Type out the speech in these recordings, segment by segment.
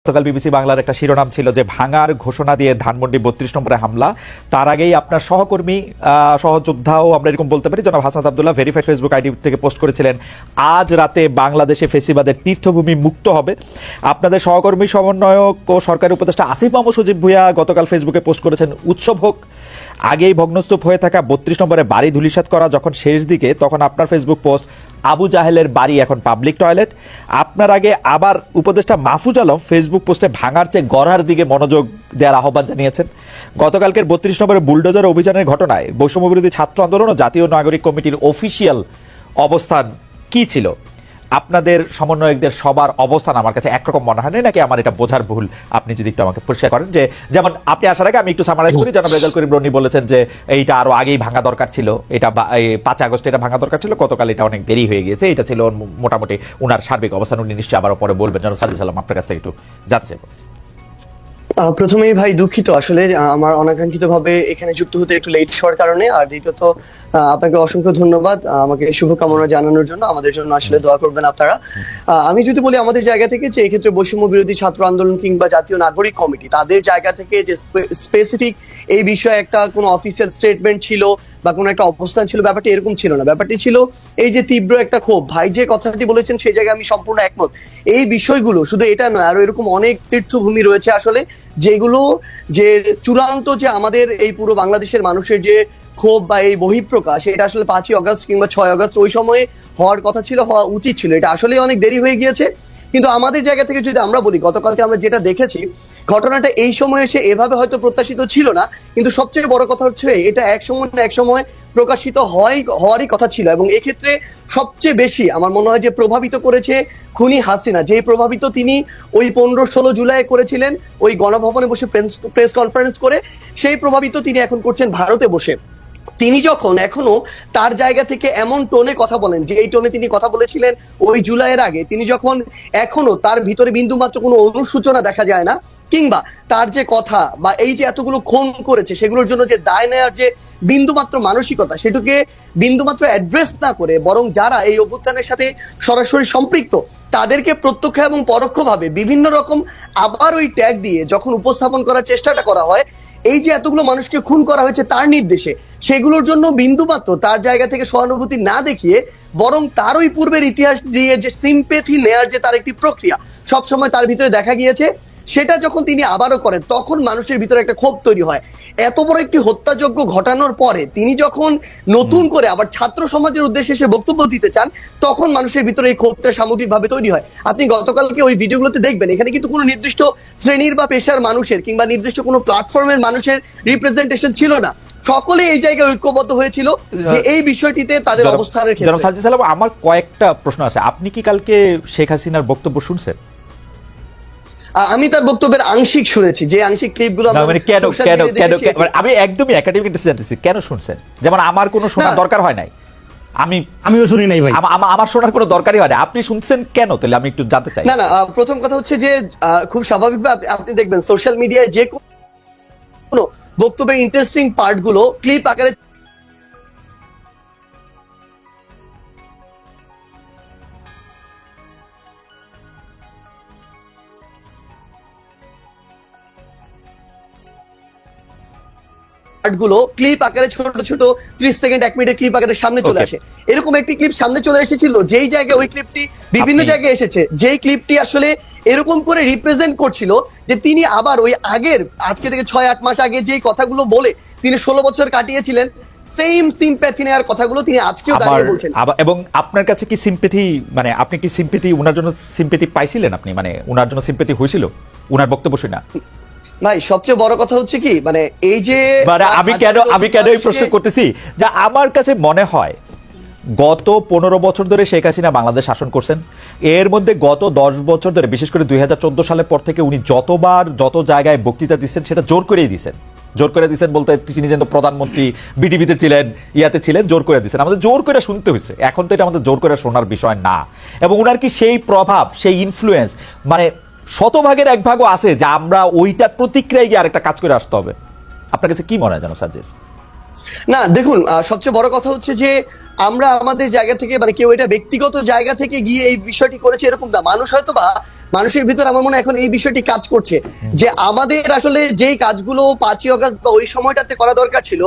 গতকাল বিবিসি বাংলার একটা শিরোনাম ছিল যে ভাঙার ঘোষণা দিয়ে ধানমন্ডি ৩২ নম্বরে হামলা। তার আগেই আপনার সহকর্মী সহযোদ্ধাও আমরা এরকম বলতে পারি জনাব Hasnat Abdullah verified Facebook ID থেকে পোস্ট করেছিলেন আজ রাতে বাংলাদেশে ফেসিবাদের তীর্থভূমি মুক্ত হবে। আপনাদের সহকর্মী সমন্বয়ক ও সরকারি উপদেষ্টা আসিফ মাহমুদ সজীব ভুঁইয়া গতকাল ফেসবুকে পোস্ট করেছেন উৎসব হোক। আগেই ভগ্নস্তূপ হয়ে থাকা ৩২ নম্বরে বাড়ি ধূলিসাৎ করা যখন শেষ দিকে, তখন আপনার ফেসবুক পোস্ট আবু জাহেলের বাড়ি এখন পাবলিক টয়লেট। আপনার আগে আবার উপদেষ্টা মাহফুজ আলম ফেসবুক পোস্টে ভাঙার চেয়ে গড়ার দিকে মনোযোগ দেওয়ার আহ্বান জানিয়েছেন। গতকালকের ৩২ নম্বরে বুলডোজার অভিযানের ঘটনায় বৈষম্যবিরোধী ছাত্র আন্দোলন ও জাতীয় নাগরিক কমিটির অফিসিয়াল অবস্থান কি ছিল? আপনাদের সমন্বয়কদের সবার অবস্থান আমার কাছে একরকম মনে হয় না, নাকি আমার এটা বোঝার ভুল? আপনি যদি একটু আমাকে পরিষ্কার করেন। যে যেমন আপনি আসার আগে আমি একটু সামারাইজ করি, জনাব রেজাউল করিম রনি বলেছেন যে এইটা আরো আগেই ভাঙা দরকার ছিল, এটা ৫ আগস্ট এটা ভাঙা দরকার ছিল, গতকাল এটা অনেক দেরি হয়ে গেছে। এটা ছিল মোটামুটি ওনার সার্বিক অবস্থান, উনি নিশ্চয়ই আবারও পরে বলবেন। জনাব সাজিদ সালাম, আপনার কাছে একটু জানতে চাইব। প্রথমেই ভাই দুঃখিত, আসলে আমার অনাকাঙ্ক্ষিত ভাবে এখানে যুক্ত হতে একটু লেট হওয়ার কারণে। আর দ্বিতীয়ত আপনাকে অসংখ্য ধন্যবাদ আমাকে শুভকামনা জানানোর জন্য। আমাদের জন্য আসলে দোয়া করবেন আপনারা। আমি যদি বলি আমাদের জায়গা থেকে, যে এক্ষেত্রে বৈষম্য বিরোধী ছাত্র আন্দোলন কিংবা জাতীয় নাগরিক কমিটি তাদের জায়গা থেকে যে স্পেসিফিক এই বিষয়ে একটা কোনো অফিসিয়াল স্টেটমেন্ট ছিল বা কোনো একটা অবস্থান ছিল, ব্যাপারটি এরকম ছিল না। ব্যাপারটি ছিল এই যে তীব্র একটা ক্ষোভ। ভাই যে কথাটি বলেছেন সেই জায়গায় আমি সম্পূর্ণ একমত। এই বিষয়গুলো শুধু এটা নয়, আরো এরকম অনেক তীর্থভূমি রয়েছে আসলে, যেগুলো যে চূড়ান্ত যে আমাদের এই পুরো বাংলাদেশের মানুষের যে ক্ষোভ বা এই বহিঃপ্রকাশ, এটা আসলে ৫ই আগস্ট কিংবা ৬ আগস্ট ওই সময়ে হওয়ার কথা ছিল, হওয়া উচিত ছিল। এটা আসলে অনেক দেরি হয়ে গিয়েছে। কিন্তু আমাদের জায়গা থেকে যদি আমরা বলি, গতকালকে আমরা যেটা দেখেছি, ঘটনাটা এই সময় এসে এভাবে হয়তো প্রত্যাশিত ছিল না, কিন্তু সবচেয়ে বড় কথা হচ্ছে এটা এক সময় না এক সময় প্রকাশিত হওয়ারই কথা ছিল। এবং এক্ষেত্রে সবচেয়ে বেশি আমার মনে হয় যে প্রভাবিত করেছে খুনি হাসিনা। যে প্রভাবিত তিনি ওই ১৫-১৬ জুলাই করেছিলেন ওই গণভবনে বসে প্রেস কনফারেন্স করে, সেই প্রভাবিত তিনি এখন করছেন ভারতে বসে। তিনি যখন এখনো তার জায়গা থেকে এমন টোনে কথা বলেন, যে এই টোনে তিনি কথা বলেছিলেন ওই জুলাইয়ের আগে, তিনি যখন এখনো তার ভিতরে বিন্দুমাত্র কোনো অনুসূচনা দেখা যায় না, কিংবা তার যে কথা বা এই যে এতগুলো খুন করেছে সেগুলোর জন্য যে দায় নেওয়ার যে বিন্দুমাত্র মানসিকতা, সেটাকে বিন্দুমাত্র অ্যাড্রেস না করে বরং যারা এই অভ্যুত্থানের সাথে সরাসরি সম্পৃক্ত তাদেরকে প্রত্যক্ষ এবং পরোক্ষভাবে বিভিন্ন রকম আবার ওই ট্যাগ দিয়ে যখন উপস্থাপন করার চেষ্টাটা করা হয়, এই যে এতগুলো মানুষকে খুন করা হয়েছে তার নির্দেশে, সেগুলোর জন্য বিন্দুমাত্র তার জায়গা থেকে সহানুভূতি না দেখিয়ে বরং তার ওই পূর্বের ইতিহাস দিয়ে যে সিম্পেথি নেয়ার যে তার একটি প্রক্রিয়া সবসময় তার ভিতরে দেখা গিয়েছে, সেটা যখন তিনি আবারও করেন তখন মানুষের ভিতরে একটা ক্ষোভ তৈরি হয়। এত বড় একটি হত্যাযজ্ঞ ঘটানোর পরে তিনি যখন নতুন করে আবার ছাত্র সমাজের উদ্দেশ্যে এসে বক্তব্য দিতে চান, তখন মানুষের ভিতরে এই ক্ষোভটা সামগ্রিকভাবে তৈরি হয়। আপনি গতকালকে ওই ভিডিওগুলোতে দেখবেন, এখানে কিন্তু কোনো নির্দিষ্ট শ্রেণীর বা পেশার মানুষের কিংবা নির্দিষ্ট কোনো প্ল্যাটফর্মের মানুষের রিপ্রেজেন্টেশন ছিল না। সকলে এই জায়গায় ঐক্যবদ্ধ হয়েছিল যে এই বিষয়টিতে তাদের অবস্থানের ক্ষেত্রে। আমার কয়েকটা প্রশ্ন আছে। আপনি কি কালকে শেখ হাসিনার বক্তব্য শুনছেন? আমি তার বক্তব্যের আংশিক শুনেছি, যে আংশিক ক্লিপগুলো আমি একদমই একাডেমিক জানতেছি কেন শুনছেন। যেমন আমার কোনো শোনার দরকার হয় নাই, আমিও শুনি নাই ভাই, আমার শোনার কোনো দরকারই হয় না। আপনি শুনছেন কেন তাহলে আমি একটু জানতে চাই। না, প্রথম কথা হচ্ছে যে খুব স্বাভাবিকভাবে আপনি দেখবেন সোশ্যাল মিডিয়ায় যে কোনো বক্তব্যের ইন্টারেস্টিং পার্টগুলো ক্লিপ আকারে ক্লিপ আকারে ছোট ছোট 30 সেকেন্ড 1 মিনিটের ক্লিপ আকারে সামনে চলে আসে। এরকম একটি ক্লিপ সামনে চলে এসেছিল, যেই জায়গায় ওই ক্লিপটি বিভিন্ন জায়গায় এসেছে, যেই ক্লিপটি আসলে এরকম করে রিপ্রেজেন্ট করছিল যে তিনি আবার ওই আগের আজকে থেকে 6-8 মাস আগে যেই কথাগুলো বলে তিনি 16 বছর কাটিয়েছিলেন, সেম সিম্প্যাথি নেওয়ার কথাগুলো তিনি আজকেও দাঁড়িয়ে বলছেন। এবং আপনার কাছে কি সিম্প্যাথি, মানে আপনি কি সিম্প্যাথি উনার জন্য সিম্প্যাথি পাইছিলেন? আপনি মানে উনার জন্য সিম্প্যাথি হয়েছিল উনার বক্তব্য শুনে? ভাই সবচেয়ে বড় কথা হচ্ছে কি, মানে এই যে আমি কেন এই প্রশ্ন করতেছি, যা আমার কাছে মনে হয় গত 15 বছর ধরে শেখ হাসিনা বাংলাদেশ শাসন করছেন। এর মধ্যে গত 10 বছর ধরে, বিশেষ করে 2014 সালের পর থেকে উনি যতবার যত জায়গায় বক্তৃতা দিচ্ছেন সেটা জোর করেই দিচ্ছেন। জোর করে দিচ্ছেন বলতে তিনি যেন প্রধানমন্ত্রী বিটিভিতে ছিলেন, ইয়াতে ছিলেন, জোর করে দিচ্ছেন। আমাদের জোর করে শুনতে হয়েছে। এখন তো এটা আমাদের জোর করে শোনার বিষয় না। এবং উনার কি সেই প্রভাব, সেই ইনফ্লুয়েন্স, মানে 100 ভাগের 1 ভাগও আছে যে আমরা ওইটার প্রতিক্রিয়ায় গিয়ে আরেকটা কাজ করে আসতে হবে? আপনার কাছে কি মনে হয় জানো সাজেস? না দেখুন, সবচেয়ে বড় কথা হচ্ছে যে আমরা আমাদের জায়গা থেকে, মানে কেউ এটা ব্যক্তিগত জায়গা থেকে গিয়ে এই বিষয়টি করেছে এরকম না। মানুষ হয়তো বা মানুষের ভিতর আমার মনে হয় এখন এই বিষয়টি কাজ করছে যে আমাদের আসলে যেই কাজগুলো 5ই আগস্ট বা ওই সময়টাতে করা দরকার ছিল,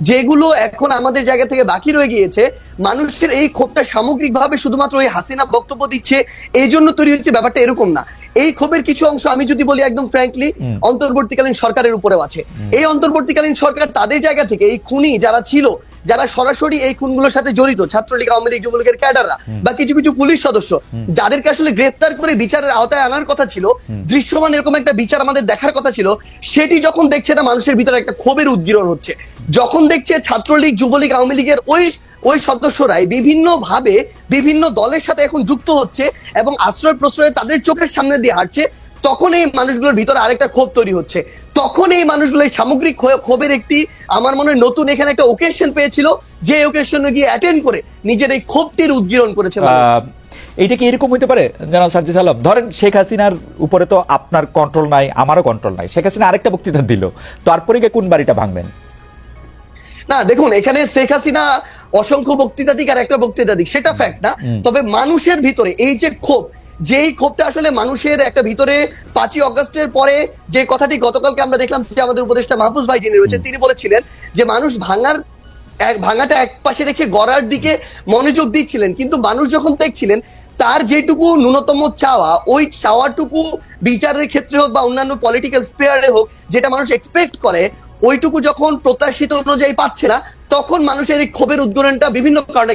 যেগুলো এখন আমাদের জায়গা থেকে বাকি রয়ে গিয়েছে, মানুষের এই ক্ষোভটা সামগ্রিকভাবে শুধুমাত্র ওই হাসিনা বক্তব্য দিচ্ছে এই জন্য তৈরি হচ্ছে, ব্যাপারটা এরকম না। এই ক্ষোভের কিছু অংশ আমি যদি বলি একদম ফ্র্যাঙ্কলি অন্তর্বর্তীকালীন সরকারের উপরেও আছে। এই অন্তর্বর্তীকালীন সরকার তাদের জায়গা থেকে এই খুনি যারা ছিল, যারা সরাসরি এই খুনগুলোর সাথে জড়িত, ছাত্রলীগ, আওয়ামী লীগ, যুবলীগের ক্যাডাররা বা কিছু কিছু পুলিশ সদস্য, যাদেরকে আসলে গ্রেফতার করে বিচারের আওতায় আনার কথা ছিল, দৃশ্যমান এরকম একটা বিচার আমাদের দেখার কথা ছিল, সেটি যখন দেখছে না মানুষের ভিতরে একটা ক্ষোভের উদ্গীরণ হচ্ছে, যখন দেখছে ছাত্রলীগ, যুবলীগ, আওয়ামী লীগের ওই সদস্যরাই বিভিন্ন ভাবে বিভিন্ন দলের সাথে এখন যুক্ত হচ্ছে এবং আশ্রয় প্রশ্রয়ে তাদের চোখের সামনে দিয়ে হাঁটছে, তখন এই মানুষগুলোর ভিতরে আরেকটা ক্ষোভ তৈরি হচ্ছে। তখন এই মানুষগুলো এই সামগ্রিক ক্ষোভের একটি আমার মনে হয় নতুন এখানে একটা ওকেশন পেয়েছিল, যে ওকেশনে গিয়ে অ্যাটেন্ড করে নিজের এই ক্ষোভটির উদ্গীরণ করেছে মানুষ। এইটা কি এরকম হইতে পারে জনাব সাজ্জাদ আলম? ধরেন শেখ হাসিনার উপরে তো আপনার কন্ট্রোল নাই, আমারও কন্ট্রোল নাই, শেখ হাসিনা আরেকটা বক্তৃতা দিল, তারপরে গিয়ে কোন বাড়িটা ভাঙবেন? না দেখুন, এখানে শেখ হাসিনা অসংখ্য বক্তৃতা দিক আর একটা বক্তৃতা দিক, সেটা ফ্যাক্ট না। তবে মানুষের ভিতরে এই যে ক্ষোভ, যেই ক্ষোভটা আসলে মানুষের একটা ভিতরে 5ই আগস্টের পরে যে কথাটি গতকালকে আমরা দেখলাম যে আমাদের উপদেষ্টা মাহফুজ ভাই যিনি রয়েছেন তিনি বলেছিলেন যে মানুষ ভাঙাটা এক পাশে রেখে গড়ার দিকে মনোযোগ দিচ্ছিলেন, কিন্তু মানুষ যখন দেখছিলেন তার যেটুকু ন্যূনতম চাওয়া, ওই চাওয়াটুকু বিচারের ক্ষেত্রে হোক বা অন্যান্য পলিটিক্যাল স্পেয়ারে হোক, যেটা মানুষ এক্সপেক্ট করে, ওইটুকু যখন প্রত্যাশিত অনুযায়ী পাচ্ছে না, তখন মানুষের এই ক্ষোভের উদ্গীরণটা বিভিন্ন কারণে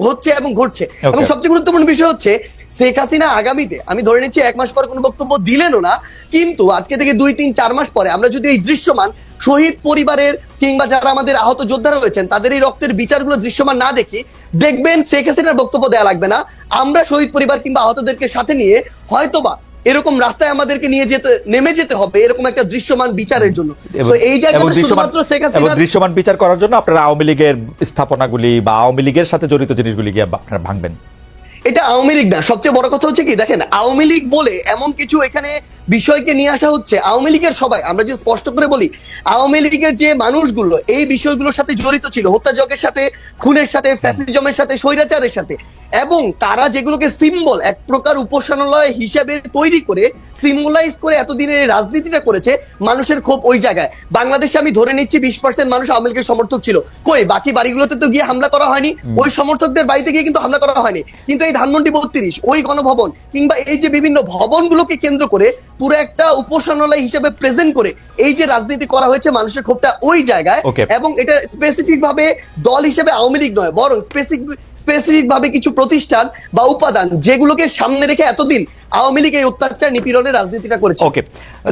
হচ্ছে এবং ঘটছে। এবং সবচেয়ে গুরুত্বপূর্ণ বিষয় হচ্ছে শেখ হাসিনা আগামীতে, আমি ধরে নিচ্ছি 1 মাস পরে কোনো বক্তব্য দিলেনও না, কিন্তু আজকে থেকে 2-3-4 মাস পরে আমরা যদি এই দৃশ্যমান শহীদ পরিবারের কিংবা যারা আমাদের আহত যোদ্ধারা রয়েছেন তাদের এই রক্তের বিচারগুলো দৃশ্যমান না দেখি, দেখবেন শেখ হাসিনার বক্তব্য দেওয়া লাগবে না, আমরা শহীদ পরিবার কিংবা আহতদেরকে সাথে নিয়ে হয়তোবা এরকম রাস্তায় আমাদেরকে নিয়ে নেমে যেতে হবে এরকম একটা দৃশ্যমান বিচারের জন্য। এই জায়গাটা শুধুমাত্র শেখ হাসিনা দৃশ্যমান বিচার করার জন্য আপনারা আওয়ামী লীগের স্থাপনাগুলি বা আওয়ামী লীগের সাথে জড়িত জিনিসগুলি গিয়ে আপনারা ভাঙবেন। এটা আওয়ামী লীগ না, সবচেয়ে বড় কথা হচ্ছে কি দেখেন, আওয়ামী লীগ বলে এমন কিছু এখানে বিষয়কে নিয়ে আসা হচ্ছে, আওয়ামী লীগের সবাই, আমরা যে স্পষ্ট করে বলি, আওয়ামী লীগের যে মানুষগুলো এই বিষয়গুলোর সাথে জড়িত ছিল, হত্যাযজ্ঞের সাথে, খুনের সাথে, ফ্যাসিজমের সাথে, স্বৈরাচারের সাথে, এবং তারা যেগুলোকে সিম্বল এক প্রকার উপাসনালয় হিসেবে তৈরি করে সিম্বলাইজ করে এতদিনের রাজনীতিটা করেছে, মানুষের ক্ষোভ ওই জায়গায়। বাংলাদেশে আমি ধরে নিচ্ছি 20% মানুষ আওয়ামী লীগের সমর্থক ছিল, কই বাকি বাড়িগুলোতে তো গিয়ে হামলা করা হয়নি, ওই সমর্থকদের বাড়িতে গিয়ে কিন্তু হামলা করা হয়নি, কিন্তু এই ধানমন্ডি 32 ওই গণভবন কিংবা এই যে বিভিন্ন ভবনগুলোকে কেন্দ্র করে পুরো একটা উপাসনালয় হিসেবে প্রেজেন্ট করে এই যে রাজনীতি করা হয়েছে, মানুষের ক্ষোভটা ওই জায়গায়। এবং এটা স্পেসিফিক ভাবে দল হিসেবে আওয়ামী লীগ নয়, বরং স্পেসিফিক ভাবে কিছু প্রতিষ্ঠান বা উপাদান যেগুলোকে সামনে রেখে এতদিন আওয়ামী লীগ এই অত্যাচার নিপীড়নের রাজনীতিটা করেছে। ওকে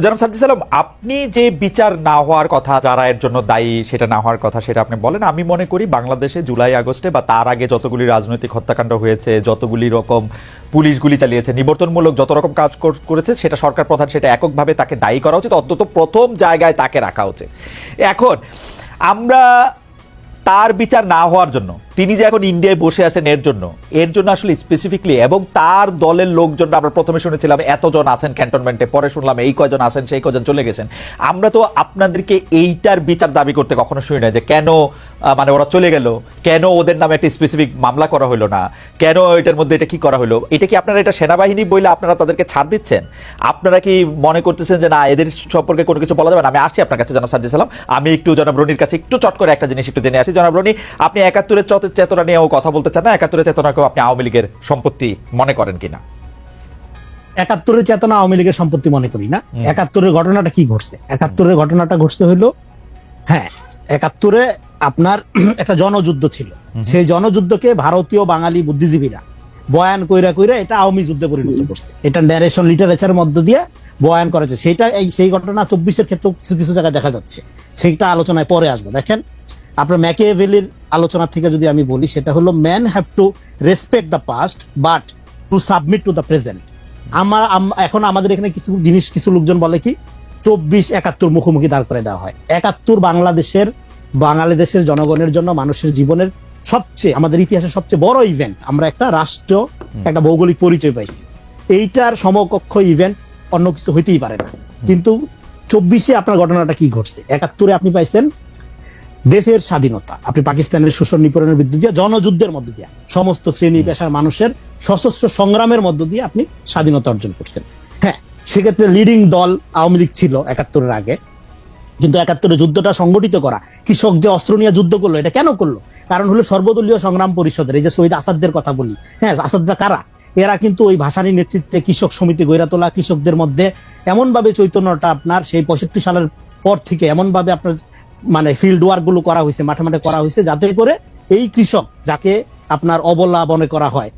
জনাব সাজ্জাদ আলম, আপনি যে বিচার না হওয়ার কথা, যারা এর জন্য দায়ী সেটা না হওয়ার কথা, সেটা আপনি বলেন। আমি মনে করি বাংলাদেশে জুলাই আগস্টে বা তার আগে যতগুলি রাজনৈতিক হত্যাকাণ্ড হয়েছে, যতগুলি রকম পুলিশ গুলি চালিয়েছে, নিবর্তনমূলক যত রকম কাজ করেছে, সেটা সরকার প্রধান, সেটা এককভাবে তাকে দায়ী করা উচিত, অন্তত প্রথম জায়গায় তাকে রাখা উচিত। এখন আমরা তার বিচার না হওয়ার জন্য, তিনি যে এখন ইন্ডিয়ায় বসে আছেন এর জন্য আসলে স্পেসিফিকলি, এবং তার দলের লোকজন, আমরা প্রথমে শুনেছিলাম এতজন আছেন ক্যান্টনমেন্টে, পরে শুনলাম এই কয়জন আছেন, সেই কয়জন চলে গেছেন। আমরা তো আপনাদেরকে এইটার বিচার দাবি করতে কখনো শুনি না, যে কেন মানে ওরা চলে গেল, কেন ওদের নামে একটা স্পেসিফিক মামলা করা হলো না, কেন এটার মধ্যে এটা কি করা হলো। এটা কি আপনারা এটা সেনাবাহিনী বলে আপনারা তাদেরকে ছাড় দিচ্ছেন? আপনারা কি মনে করতেছেন যে না, এদের সম্পর্কে কোনো কিছু বলা যাবে না? আমি আসি আপনার কাছে জনাব সাজ্জাদ আলম, আমি একটু জনাব রনির কাছে একটু চট করে একটা জিনিস একটু জেনে আসি। জনাব রনি, আপনি 71-এর চেতনা নিয়েও কথা বলতে চান না? 71-এর চেতনাকেও আপনি আওয়ামী লীগের সম্পত্তি মনে করেন কিনা? 71-এর চেতনা আওয়ামী লীগের সম্পত্তি মনে করি না। 71-এর ঘটনাটা কি ঘটছে? 71-এর ঘটনাটা ঘটছে হলো, হ্যাঁ, 71-এ আপনার একটা জনযুদ্ধ ছিল, সেই জনযুদ্ধকে ভারতীয় বাঙালি বুদ্ধিজীবীরা বয়ান কইরা এটা আওয়ামী যুদ্ধে পরিণত করছে। এটা ন্যারেশন লিটারেচারের মধ্য দিয়ে বয়ান করেছে। সেই ঘটনা 24-এর ক্ষেত্রে কিছু কিছু জায়গায় দেখা যাচ্ছে, সেইটা আলোচনায় পরে আসবে। দেখেন, আপনার ম্যাকিয়াভেলির আলোচনা থেকে যদি আমি বলি, সেটা হলো man have to respect the past but to submit to the present. এখন আমাদের এখানে কিছু লোকজন বলে কি 24-71 মুখোমুখি দাঁড় করে দেওয়া হয়। 71 বাংলাদেশের জনগণের জন্য, মানুষের জীবনের সবচেয়ে, আমাদের ইতিহাসের সবচেয়ে বড় ইভেন্ট। আমরা একটা রাষ্ট্র, একটা ভৌগোলিক পরিচয় পাইছি। এইটার সমকক্ষ ইভেন্ট অন্য কিছু হইতেই পারে না। কিন্তু 24-এ আপনার ঘটনাটা কি ঘটছে? 71-এ আপনি পাইছেন দেশের স্বাধীনতা, আপনি পাকিস্তানের শোষণ নিপীড়নের বিরুদ্ধে দিয়ে, জনযুদ্ধের মধ্য দিয়ে, সমস্ত শ্রেণী পেশার মানুষের সশস্ত্র সংগ্রামের মধ্য দিয়ে আপনি স্বাধীনতা অর্জন করছেন। হ্যাঁ, সেক্ষেত্রে লিডিং দল আওয়ামী লীগ ছিল 71-এর আগে, কিন্তু 71-এর যুদ্ধটা সংগঠিত করা, কৃষক যে অস্ত্র নিয়ে যুদ্ধ করলো, এটা কেন করলো? কারণ হলো সর্বদলীয় সংগ্রাম পরিষদের, এই যে শহীদ আসাদদের কথা বলি, হ্যাঁ, আসাদরা কারা? এরা কিন্তু ওই ভাসানী নেতৃত্বে কৃষক সমিতি গড়ে তোলা, কৃষকদের মধ্যে এমন ভাবে চৈতন্যটা আপনার সেই 65 সালের পর থেকে এমন ভাবে আপনার মানে ফিল্ড ওয়ার্ক গুলো করা হয়েছে, মাঠে মাঠে করা হয়েছে, যাতে করে এই কৃষক, যাকে আপনার অবলা মনে করা হয়,